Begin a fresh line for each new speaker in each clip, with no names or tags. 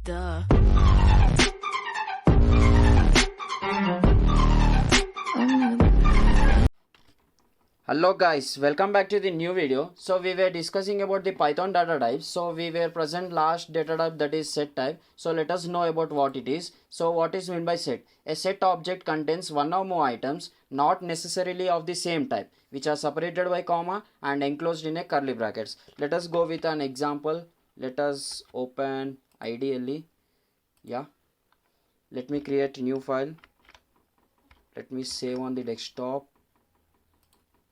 Duh.
Hello guys, welcome back to the new video. So we were discussing about the Python data types. So we were present last data type, that is set type. So let us know about what it is. So what is meant by set? A set object contains one or more items, not necessarily of the same type, which are separated by comma and enclosed in a curly brackets. Let us go with an example. Let us open ideally. Yeah. Let me create a new file. Let me save on the desktop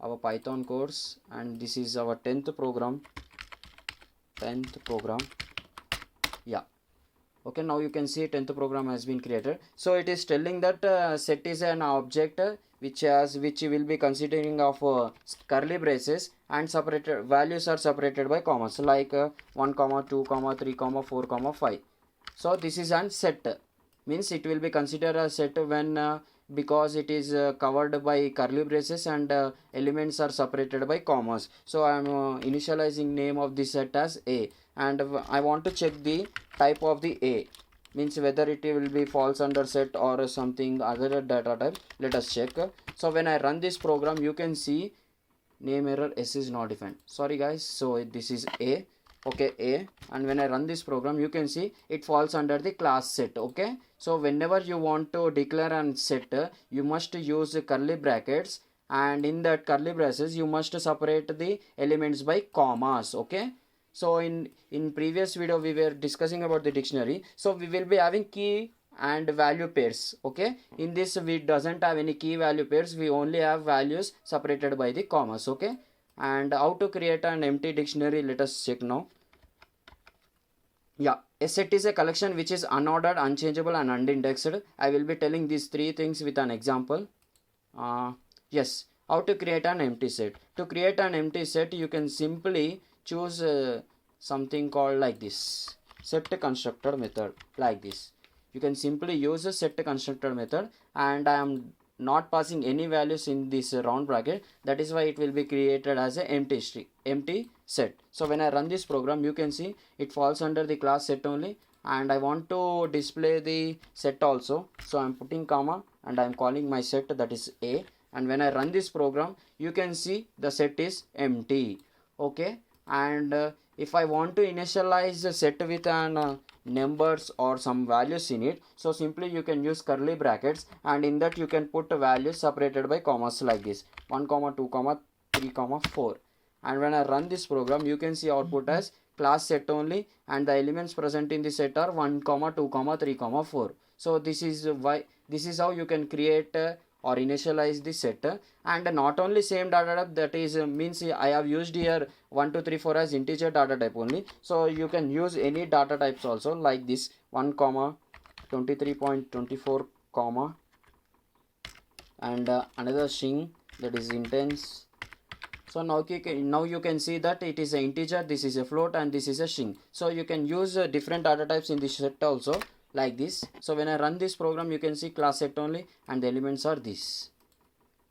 our Python course, and this is our 10th program. Yeah, okay, now you can see 10th program has been created. So it is telling that set is an object which will be considering of curly braces, and separated values are separated by commas like 1 comma 2 comma 3 comma 4 comma 5. So this is an set, means it will be considered a set when because it is covered by curly braces and elements are separated by commas. So I am initializing name of this set as A, and I want to check the type of the A, means whether it will be falls under set or something other data type. Let us check. So when I run this program, you can see name error, S is not defined. Sorry guys, so this is A. Okay, A, and when I run this program, you can see it falls under the class set. Okay, so whenever you want to declare an set, you must use curly brackets, and in that curly braces you must separate the elements by commas. Okay, so in previous video we were discussing about the dictionary, so we will be having key and value pairs. Okay, in this we doesn't have any key value pairs, we only have values separated by the commas. Okay, and how to create an empty dictionary, let us check now. Yeah, a set is a collection which is unordered, unchangeable and unindexed. I will be telling these three things with an example. Yes, how to create an empty set. To create an empty set, you can simply choose something called like this, set constructor method, like this. You can simply use a set constructor method, and I am not passing any values in this round bracket. That is why it will be created as an empty set. So when I run this program, you can see it falls under the class set only, and I want to display the set also. So I'm putting comma and I'm calling my set, that is A, and when I run this program, you can see the set is empty. Okay, and if I want to initialize the set with an numbers or some values in it, so simply you can use curly brackets, and in that you can put values separated by commas like this, 1 comma 2 comma 3 comma 4, and when I run this program, you can see output as class set only, and the elements present in the set are 1 comma 2 comma 3 comma 4. So this is how you can create or initialize the set. And not only same data type, that is means I have used here 1 2 3 4 as integer data type only, so you can use any data types also, like this 1 comma 23.24 comma, and another string, that is intense. So now you can see that it is an integer, this is a float, and this is a string. So you can use different data types in this set also, like this. So when I run this program, you can see class set only, and the elements are this.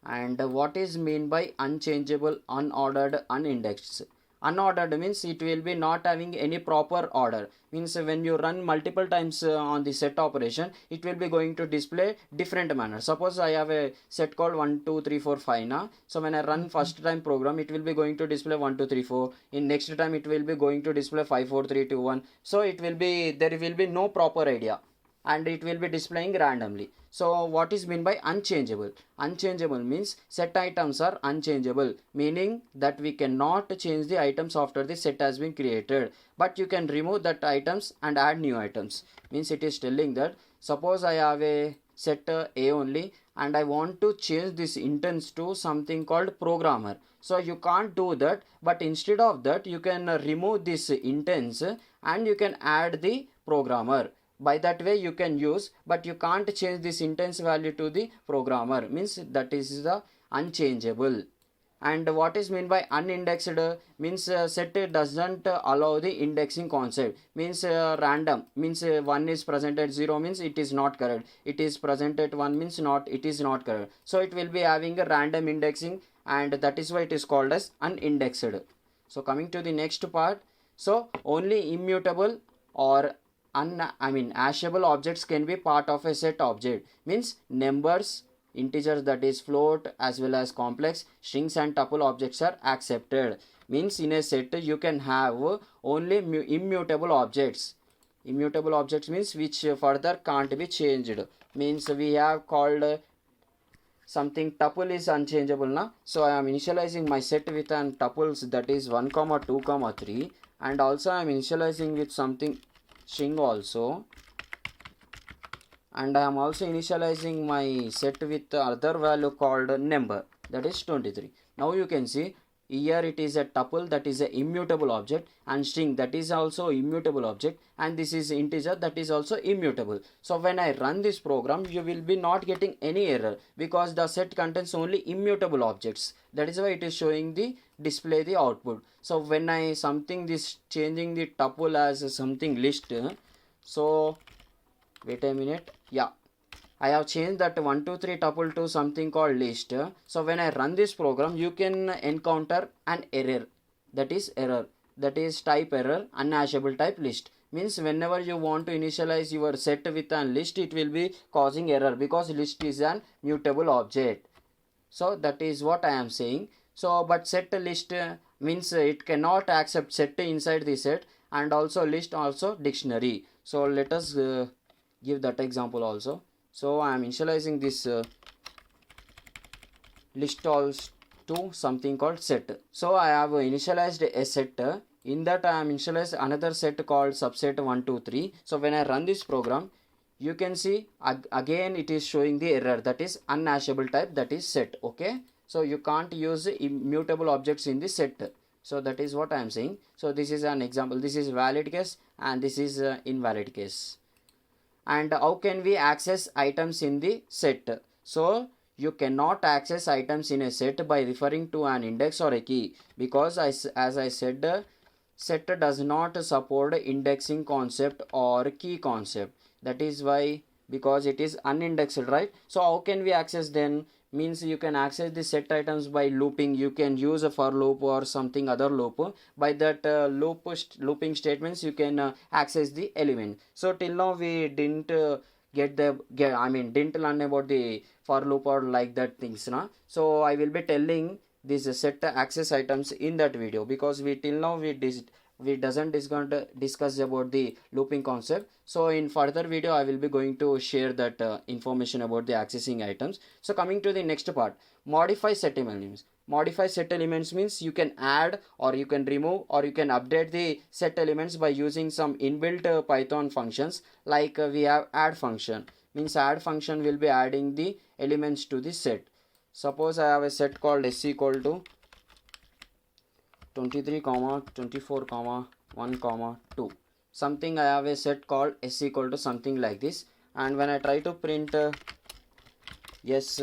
And what is mean by unchangeable, unordered, unindexed? Unordered means it will be not having any proper order, means when you run multiple times on the set operation, it will be going to display different manner. Suppose I have a set called 1 2 3 4 5 now, so when I run first time program, it will be going to display 1 2 3 4, in next time it will be going to display 5 4 3 2 1. So there will be no proper idea, and it will be displaying randomly. So what is mean by unchangeable? Unchangeable means set items are unchangeable, meaning that we cannot change the items after the set has been created, but you can remove that items and add new items. Means it is telling that suppose I have a set A only, and I want to change this instance to something called programmer. So you can't do that, but instead of that you can remove this instance and you can add the programmer. By that way you can use, but you can't change this instance value to the programmer, means that is the unchangeable. And what is meant by unindexed? Means set doesn't allow the indexing concept, means random, means 1 is present at 0 means it is not correct, it is present at 1 means it is not correct. So it will be having a random indexing, and that is why it is called as unindexed. So coming to the next part, so only immutable or hashable objects can be part of a set object. Means numbers, integers, that is float, as well as complex strings and tuple objects are accepted. Means in a set you can have only immutable objects. Immutable objects means which further can't be changed. Means we have called something tuple is unchangeable now. So I am initializing my set with an tuples, that is 1 comma 2 comma 3, and also I am initializing with something string also, and I am also initializing my set with other value called number, that is 23. Now you can see here it is a tuple, that is a immutable object, and string, that is also immutable object, and this is integer, that is also immutable. So when I run this program, you will be not getting any error because the set contains only immutable objects. That is why it is showing the display the output. So when I something this changing the tuple as something list, so wait a minute, yeah, I have changed that 1 2 3 tuple to something called list. So when I run this program, you can encounter an error, that is type error, unhashable type list. Means whenever you want to initialize your set with a list, it will be causing error because list is an mutable object. So that is what I am saying. So but set list means it cannot accept set inside the set, and also list also dictionary. So let us give that example also. So I am initializing this list also to something called set. So I have initialized a set. In that I am initialized another set called subset 1 2 3. So when I run this program, you can see again it is showing the error, that is unhashable type, that is set. Okay, so you can't use immutable objects in the set. So that is what I am saying. So this is an example. This is valid case and this is invalid case. And how can we access items in the set? So you cannot access items in a set by referring to an index or a key, because as I said, set does not support indexing concept or key concept. That is why, because it is unindexed, right? So how can we access then? Means you can access the set items by looping. You can use a for loop or something other loop. By that looping statements, you can access the element. So till now we didn't didn't learn about the for loop or like that things na. So I will be telling this set access items in that video, because we till now we doesn't discuss about the looping concept. So in further video I will be going to share that information about the accessing items. So coming to the next part, modify set elements. Modify set elements means you can add or you can remove or you can update the set elements by using some inbuilt Python functions. Like we have add function. Means add function will be adding the elements to the set. Suppose I have a set called s equal to 23 comma 24 comma 1 comma 2. Something I have a set called s equal to something like this, and when I try to print yes,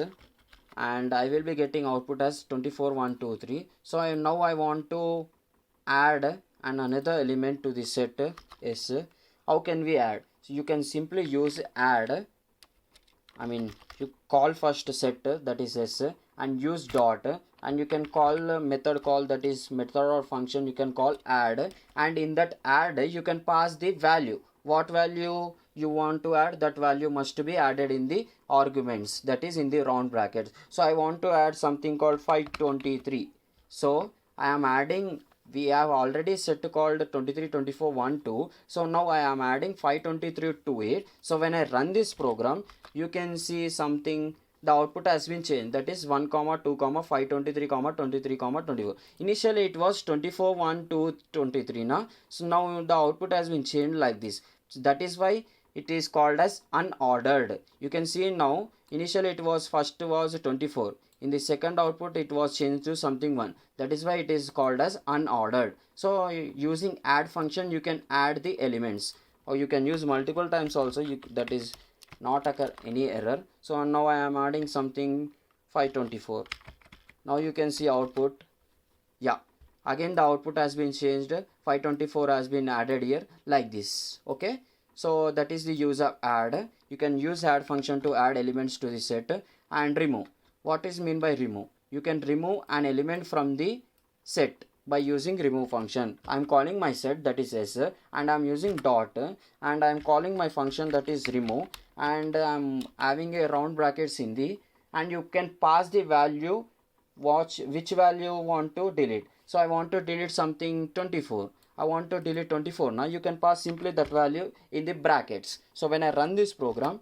and I will be getting output as 24 1 2 3. So now I want to add another element to the set s. How can we add? So you can simply use add. You call first set, that is s, and use dot, and you can call a method call, that is method or function you can call add, and in that add you can pass the value. What value you want to add, that value must be added in the arguments, that is in the round brackets. So I want to add something called 523. So I am adding, we have already set called 23 24 1 2. So now I am adding 523 to it. So when I run this program, you can see something, the output has been changed, that is 1 comma 2 comma 523 comma 23 comma 24. Initially it was 24 1 2 23 now. So now the output has been changed like this. So that is why it is called as unordered. You can see now, initially it was first was 24, in the second output it was changed to something 1. That is why it is called as unordered. So using add function you can add the elements, or you can use multiple times also, that is not occur any error. So now I am adding something 524. Now you can see output, yeah, again the output has been changed, 524 has been added here like this. Okay, so that is the use of add. You can use add function to add elements to the set. And remove, what is mean by remove? You can remove an element from the set. by using remove function. I'm calling my set that is s, and I'm using dot, and I'm calling my function that is remove, and I'm having a round brackets in the, and you can pass the value, watch which value you want to delete. So I want to delete something 24. I want to delete 24. Now you can pass simply that value in the brackets. So when I run this program,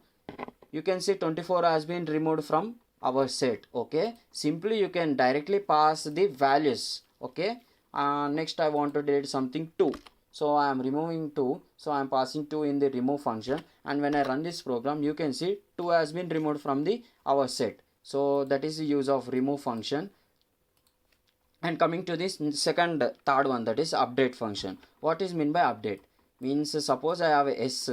you can see 24 has been removed from our set. Okay, simply you can directly pass the values. Okay, next I want to delete something 2. So I am removing 2. So I am passing 2 in the remove function, and when I run this program, you can see 2 has been removed from the our set. So that is the use of remove function. And coming to this third one, that is update function. What is meant by update? Means suppose I have a s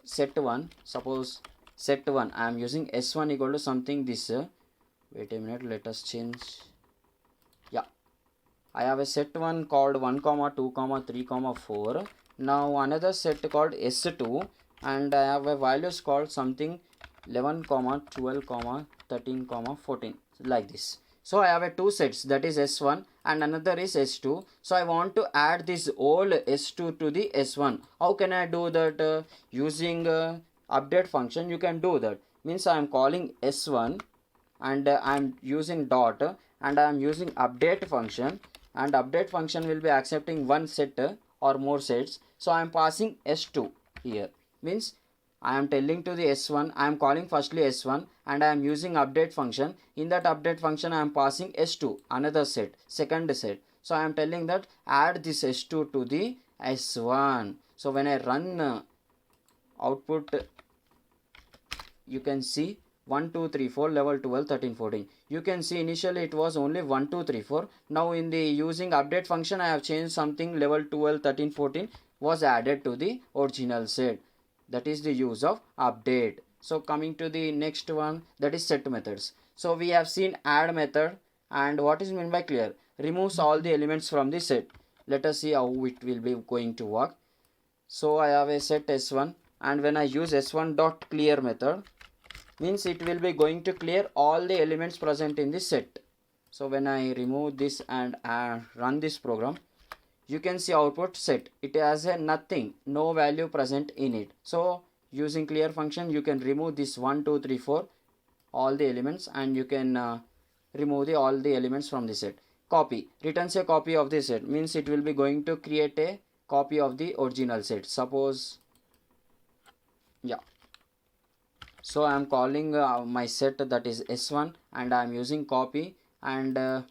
set1. Suppose set1, I am using s1 equal to something this. Wait a minute, let us change. Yeah, I have a set1 called 1 comma 2 comma 3 comma 4. Now another set called s2, and I have a values called something 11 comma 12 comma 13 comma 14, like this. So I have a two sets, that is s1 and another is s2. So I want to add this old s2 to the s1. How can I do that? Using update function you can do that. Means I am calling s1, and I am using dot, and I am using update function, and update function will be accepting one set or more sets. So I am passing s2 here. Means I am telling to the s1, I am calling firstly s1, and I am using update function. In that update function I am passing s2, another set, second set. So I am telling that add this s2 to the s1. So when I run output, you can see 1 2 3 4 level 12 13 14. You can see initially it was only 1 2 3 4. Now in the using update function I have changed something, level 12 13 14 was added to the original set. That is the use of update. So coming to the next one, that is set methods. So we have seen add method, and what is meant by clear? Removes all the elements from the set. Let us see how it will be going to work. So I have a set s1, and when I use s1 dot clear method, means it will be going to clear all the elements present in the set. So when I remove this and run this program, you can see output set. It has a nothing, no value present in it. So using clear function you can remove this 1 2 3 4 all the elements, and you can remove all the elements from the set. Copy returns a copy of the set. Means it will be going to create a copy of the original set. Suppose, yeah, so I am calling my set that is s1, and I am using copy, and I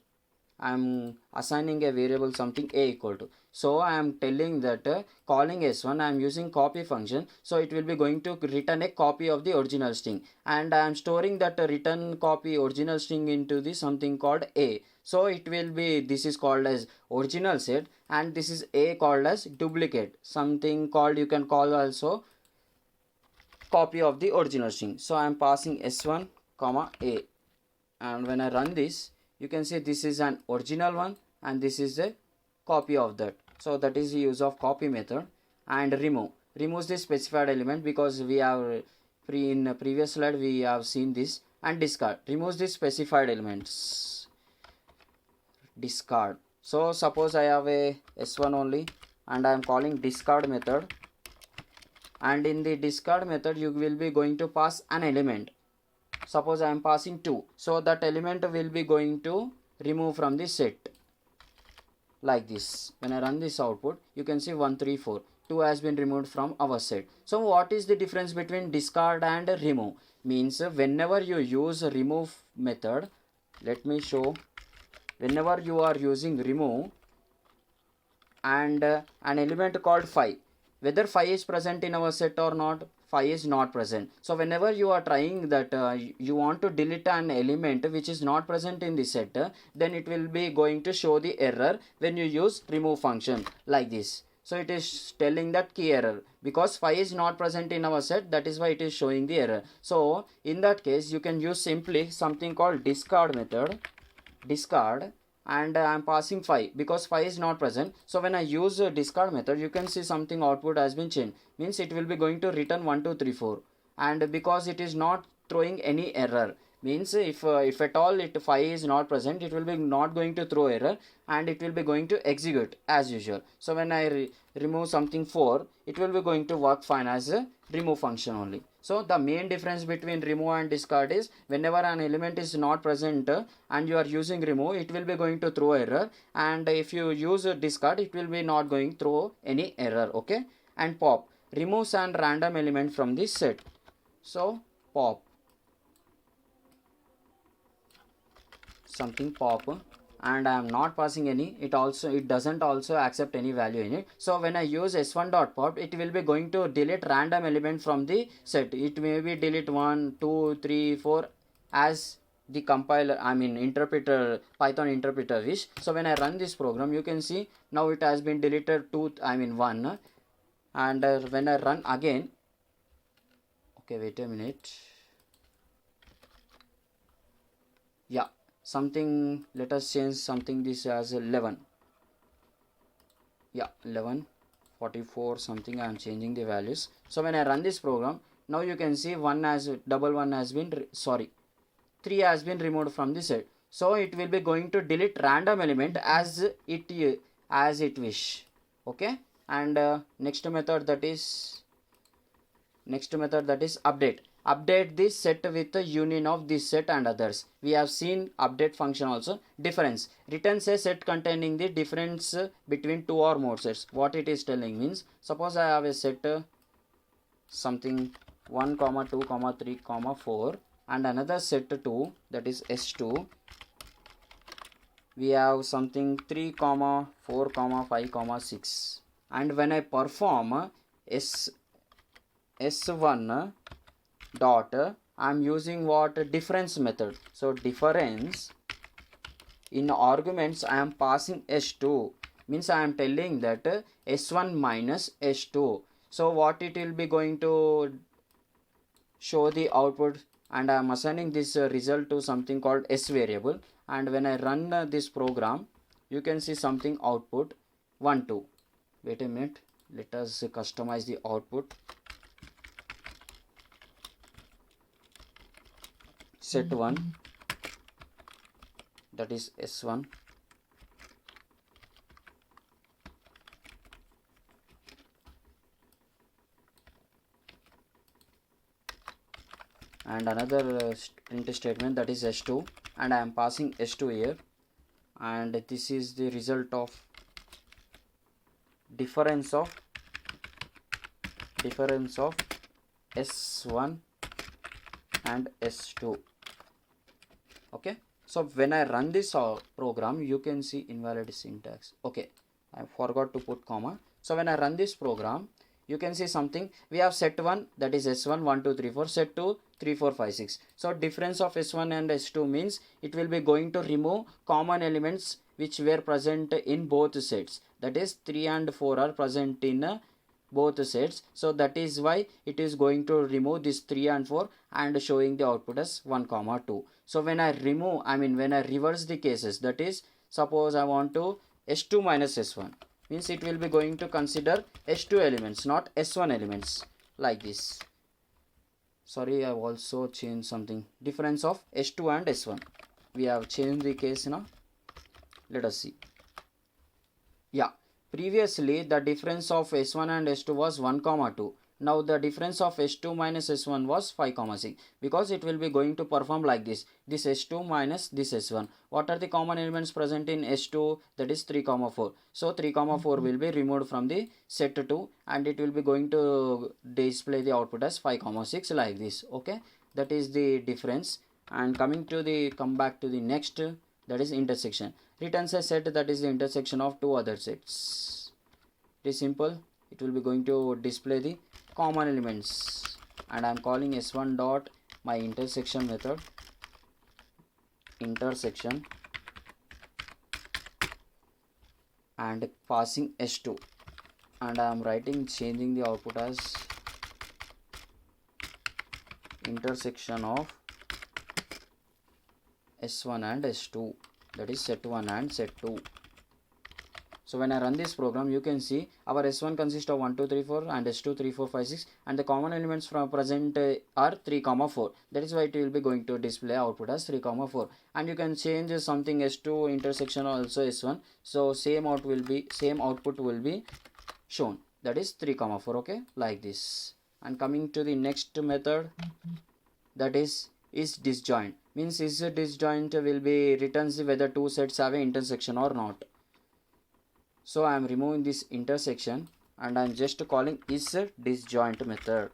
am assigning a variable something a equal to. So I am telling that calling s1 I am using copy function, so it will be going to return a copy of the original string, and I am storing that return copy original string into the something called a. So it will be, this is called as original set, and this is a called as duplicate, something called, you can call also copy of the original string. So I am passing s1 comma a, and when I run this, you can see this is an original one and this is a copy of that. So that is the use of copy method. And removes the specified element, because we have in previous slide we have seen this. And discard removes the specified elements. Discard. So suppose I have a s1 only, and I am calling discard method, and in the discard method you will be going to pass an element. Suppose I am passing 2, so that element will be going to remove from the set, like this. When I run this output, you can see 1 3 4, 2 has been removed from our set. So what is the difference between discard and remove? Means whenever you use remove method, let me show. Whenever you are using remove and an element called 5, whether 5 is present in our set or not, 5 is not present. So whenever you are trying that you want to delete an element which is not present in the set, then it will be going to show the error when you use remove function, like this. So it is telling that key error, because 5 is not present in our set, that is why it is showing the error. So in that case you can use simply something called discard method, discard, and I am passing 5 because 5 is not present. So when I use discard method, you can see something output has been changed. Means it will be going to return 1 2 3 4, and because it is not throwing any error, means if at all it 5 is not present, it will be not going to throw error and it will be going to execute as usual. So when I remove something 4, it will be going to work fine as a remove function only. So the main difference between remove and discard is whenever an element is not present and you are using remove, it will be going to throw error, and if you use discard, it will be not going to throw any error. Okay. And pop removes an random element from this set. So pop something pop, and I am not passing any, it doesn't also accept any value in it. So when I use s1.pop, it will be going to delete random element from the set. It may be delete 1 2 3 4 as the compiler, I mean interpreter, Python interpreter wish. So when I run this program, you can see now it has been deleted 1, and when I run again, okay, wait a minute, yeah, something, let us change something this as 11, yeah, 11 44 something. I am changing the values. So when I run this program, now you can see 1 has 3 has been removed from the set. So it will be going to delete random element as it wish. Okay. And next method that is update this set with the union of this set and others. We have seen update function also. Difference returns a set containing the difference between two or more sets. What it is telling means, suppose I have a set something 1 comma 2 comma 3 comma 4 and another set 2, that is s2. We have something 3 comma 4 comma 5 comma 6, and when I perform s1 dot, I am using what? Difference method. So difference, in arguments I am passing s2, means I am telling that s1 minus s2. So what it will be going to show the output, and I am assigning this result to something called s variable, and when I run this program, you can see something output 1 2. Wait a minute, let us customize the output. Set 1, that is s1, and another print statement, that is s2, and I am passing s2 here, and this is the result of difference of s1 and s2. Okay. So when I run this program, you can see invalid syntax. Okay, I forgot to put comma. So when I run this program, you can see something. We have set 1, that is s1 1 2 3 4, set 2 3 4 5 6. So difference of s1 and s2 means it will be going to remove common elements which were present in both sets. That is 3 and 4 are present in both sets. So that is why it is going to remove this 3 and 4 and showing the output as 1 comma 2. So when I when I reverse the cases, that is, suppose I want to s2 minus s1, means it will be going to consider s2 elements, not s1 elements, like this. Sorry, I have also changed something. Difference of s2 and s1. We have changed the case now. Let us see. Yeah, previously the difference of s1 and s2 was 1 comma 2. Now the difference of s2 minus s1 was 5 comma 6, because it will be going to perform like this. This s2 minus this s1. What are the common elements present in s2? That is 3 comma 4. So 3 comma 4 will be removed from the set 2, and it will be going to display the output as 5 comma 6, like this. Okay, that is the difference. And come back to the next, that is intersection. Returns a set that is the intersection of two other sets. It is simple. It will be going to display the common elements, and I am calling s1 dot my intersection method, intersection, and passing s2, and I am changing the output as intersection of s1 and s2, that is set 1 and set 2. So when I run this program, you can see our S1 consists of 1 2 3 4 and S2 3 4 5 6, and the common elements from present are 3 4. That is why it will be going to display output as 3 4. And you can change something S2 intersection also S1, so same output will be shown, that is 3 4, okay, like this. And coming to the next method, that is disjoint. Means is disjoint will be returns whether two sets have an intersection or not. So I am removing this intersection and I am just calling is disjoint method,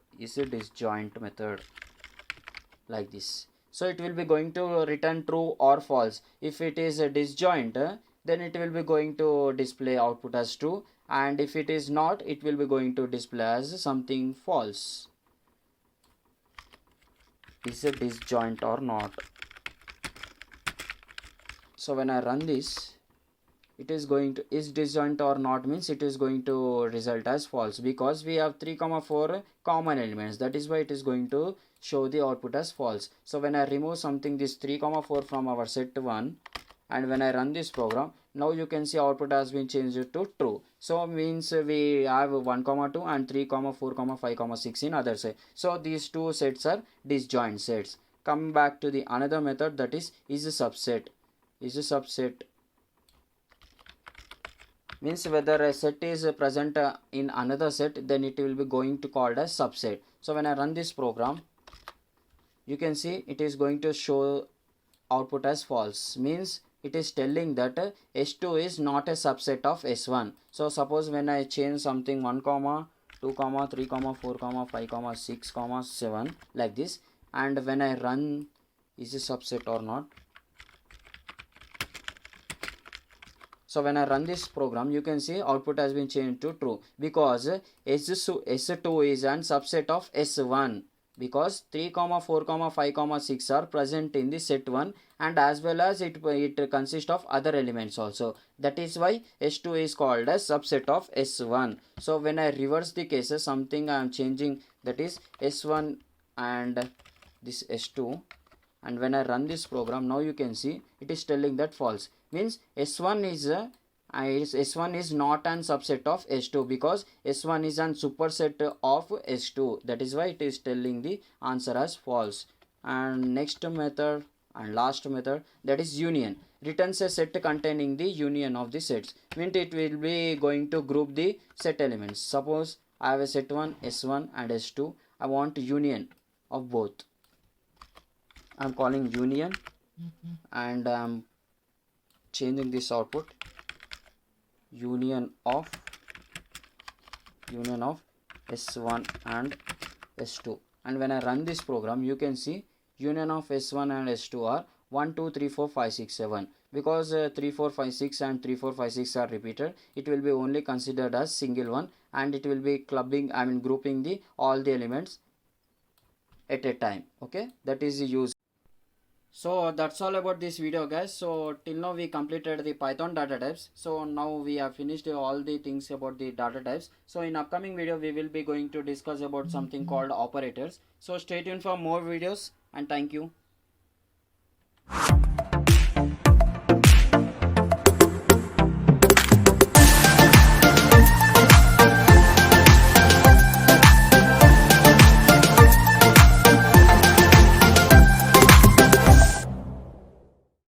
like this. So it will be going to return true or false. If it is a disjoint, then it will be going to display output as true, and if it is not, it will be going to display as something false. Is it disjoint or not? So when I run this, it is going to is disjoint or not means it is going to result as false, because we have 3 4 common elements. That is why it is going to show the output as false. So when I remove something this 3 4 from our set 1, and when I run this program, now you can see output has been changed to true. So means we have 1 2 and 3 4 5 6 in other side. So these two sets are disjoint sets. Come back to the another method, that is a subset. Is a subset means whether a set is present in another set, then it will be going to called as subset. So when I run this program, you can see it is going to show output as false, means it is telling that S2 is not a subset of S1. So suppose when I change something 1 2 3 4 5 6 7 like this, and when I run is a subset or not. So when I run this program, you can see output has been changed to true, because S2 is an subset of S1, because 3 4 5 6 are present in the set 1, and as well as it consists of other elements also. That is why S2 is called as subset of S1. So when I reverse the cases, something I am changing, that is S1 and this S2, and when I run this program, now you can see it is telling that false, means S1 is not an subset of S2, because S1 is an superset of S2. That is why it is telling the answer as false. And next method and last method, that is union, returns a set containing the union of the sets. Means it will be going to group the set elements. Suppose I have a set 1 S1 and S2. I want union of both. I am calling union, and I am changing this output union of S1 and S2. And when I run this program, you can see union of S1 and S2 are 1 2 3 4 5 6 7. Because 3 4 5 6 and 3 4 5 6 are repeated, it will be only considered as single one, and it will be grouping the all the elements at a time. Okay, that is the use. So that's all about this video, guys. So till now we completed the Python data types. So now we have finished all the things about the data types. So in upcoming video we will be going to discuss about something called operators. So stay tuned for more videos, and thank you.